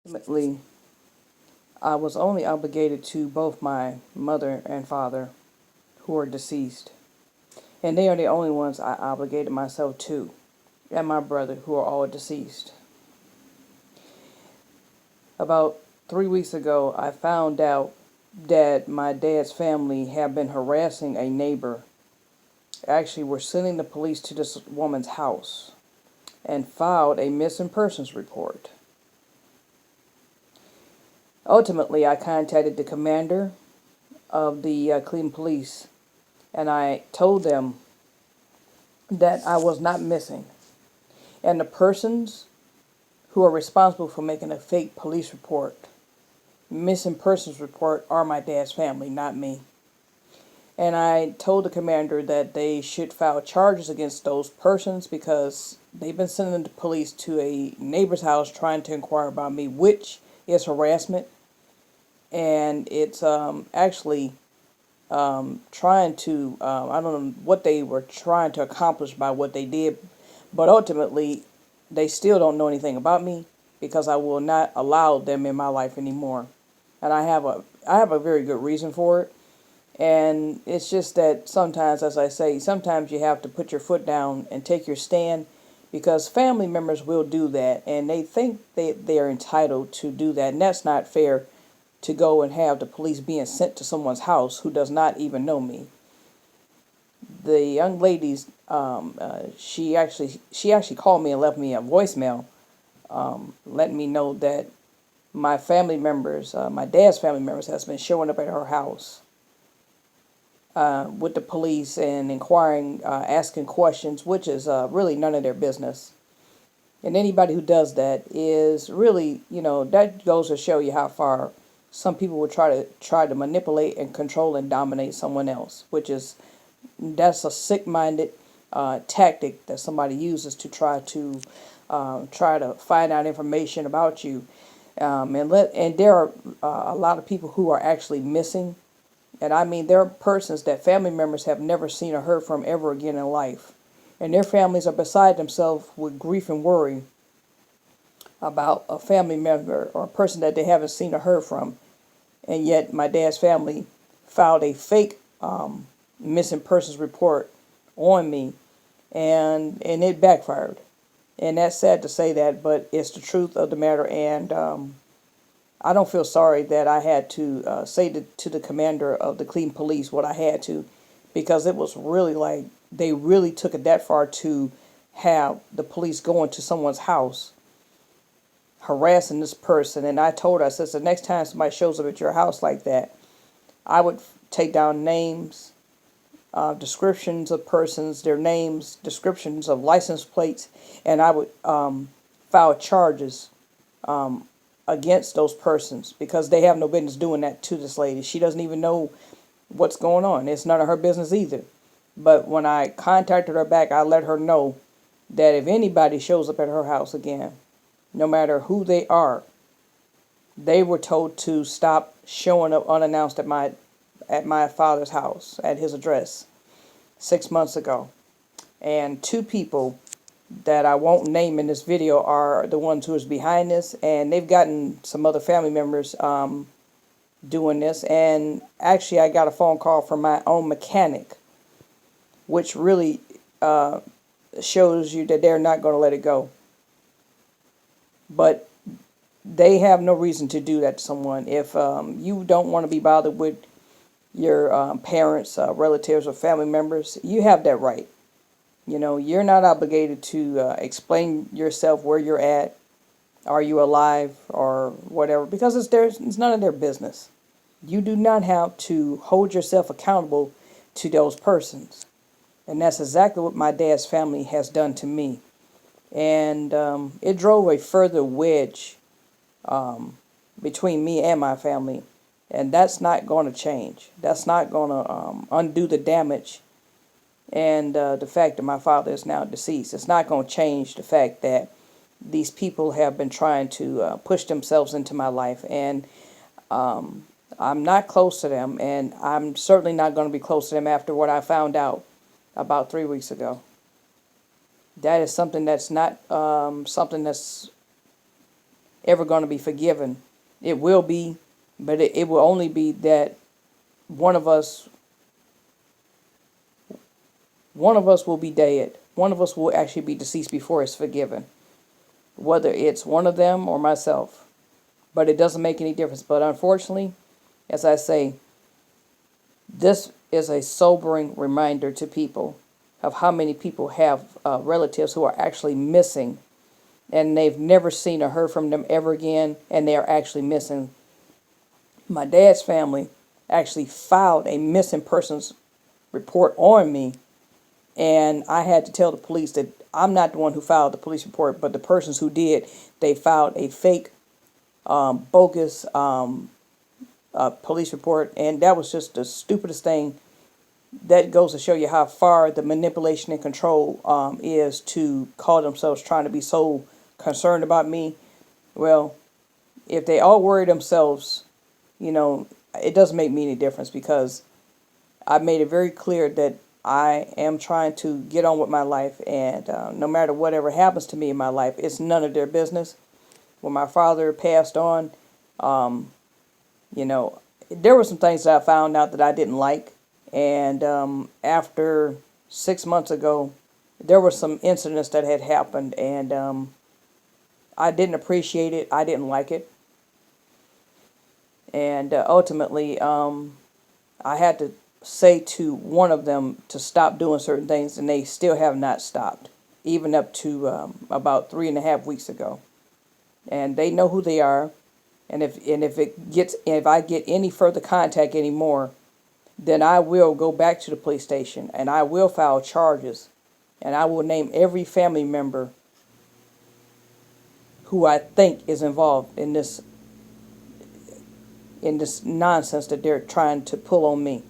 Ultimately, I was only obligated to both my mother and father, who are deceased. And they are the only ones I obligated myself to, and my brother, who are all deceased. About 3 weeks ago, I found out that my dad's family had been harassing a neighbor. Actually, were sending the police to this woman's house and filed a missing persons report. Ultimately, I contacted the commander of the Cleveland Police, and I told them that I was not missing. And the persons who are responsible for making a fake police report, missing persons report, are my dad's family, not me. And I told the commander that they should file charges against those persons because they've been sending the police to a neighbor's house trying to inquire about me, which is harassment. And it's actually trying to, I don't know what they were trying to accomplish by what they did, but ultimately they still don't know anything about me because I will not allow them in my life anymore. And I have a very good reason for it. And it's just that sometimes, as I say, sometimes you have to put your foot down and take your stand because family members will do that and they think they are entitled to do that. And that's not fair to go and have the police being sent to someone's house who does not even know me. The young lady's, she actually called me and left me a voicemail, letting me know that my family members, my dad's family members, has been showing up at her house with the police and inquiring, asking questions, which is really none of their business. And anybody who does that is really, that goes to show you how far some people will try to manipulate and control and dominate someone else, that's a sick-minded tactic that somebody uses to try to find out information about you. And there are a lot of people who are actually missing. And I mean, there are persons that family members have never seen or heard from ever again in life. And their families are beside themselves with grief and worry about a family member or a person that they haven't seen or heard from. And yet my dad's family filed a fake missing persons report on me, and it backfired. And that's sad to say that, but it's the truth of the matter. And I don't feel sorry that I had to say to the commander of the Cleveland Police what I had to, because it was really like they really took it that far to have the police going to someone's house harassing this person. And I told her, I said, the next time somebody shows up at your house like that, I would take down names, descriptions of persons, their names, descriptions of license plates, and I would file charges against those persons because they have no business doing that to this lady. She doesn't even know what's going on. It's none of her business either. But when I contacted her back, I let her know that if anybody shows up at her house again, no matter who they are, they were told to stop showing up unannounced at my father's house, at his address, 6 months ago. And two people that I won't name in this video are the ones who is behind this, and they've gotten some other family members doing this. And actually, I got a phone call from my own mechanic, which really shows you that they're not going to let it go. But they have no reason to do that to someone. If you don't want to be bothered with your parents, relatives, or family members, you have that right. You're not obligated to explain yourself, where you're at, are you alive, or whatever, because it's none of their business. You do not have to hold yourself accountable to those persons. And that's exactly what my dad's family has done to me. And it drove a further wedge between me and my family. And that's not going to change. That's not going to undo the damage and the fact that my father is now deceased. It's not going to change the fact that these people have been trying to push themselves into my life. And I'm not close to them. And I'm certainly not going to be close to them after what I found out about 3 weeks ago. That is something that's not something that's ever going to be forgiven. It will be, but it will only be that one of us one of us will be dead. One of us will actually be deceased before it's forgiven. Whether it's one of them or myself. But it doesn't make any difference. But unfortunately, as I say, this is a sobering reminder to people of how many people have relatives who are actually missing, and they've never seen or heard from them ever again, and they are actually missing. My dad's family actually filed a missing persons report on me, and I had to tell the police that I'm not the one who filed the police report, but the persons who did, they filed a fake, bogus police report, and that was just the stupidest thing. That goes to show you how far the manipulation and control is, to call themselves trying to be so concerned about me. Well, if they all worry themselves, it doesn't make me any difference, because I made it very clear that I am trying to get on with my life, and no matter whatever happens to me in my life, it's none of their business. When my father passed on, there were some things that I found out that I didn't like. And after 6 months ago, there were some incidents that had happened, and I didn't appreciate it. I didn't like it. And ultimately, I had to say to one of them to stop doing certain things, and they still have not stopped, even up to about 3.5 weeks ago. And they know who they are. And if I get any further contact anymore, then I will go back to the police station and I will file charges, and I will name every family member who I think is involved in this nonsense that they're trying to pull on me.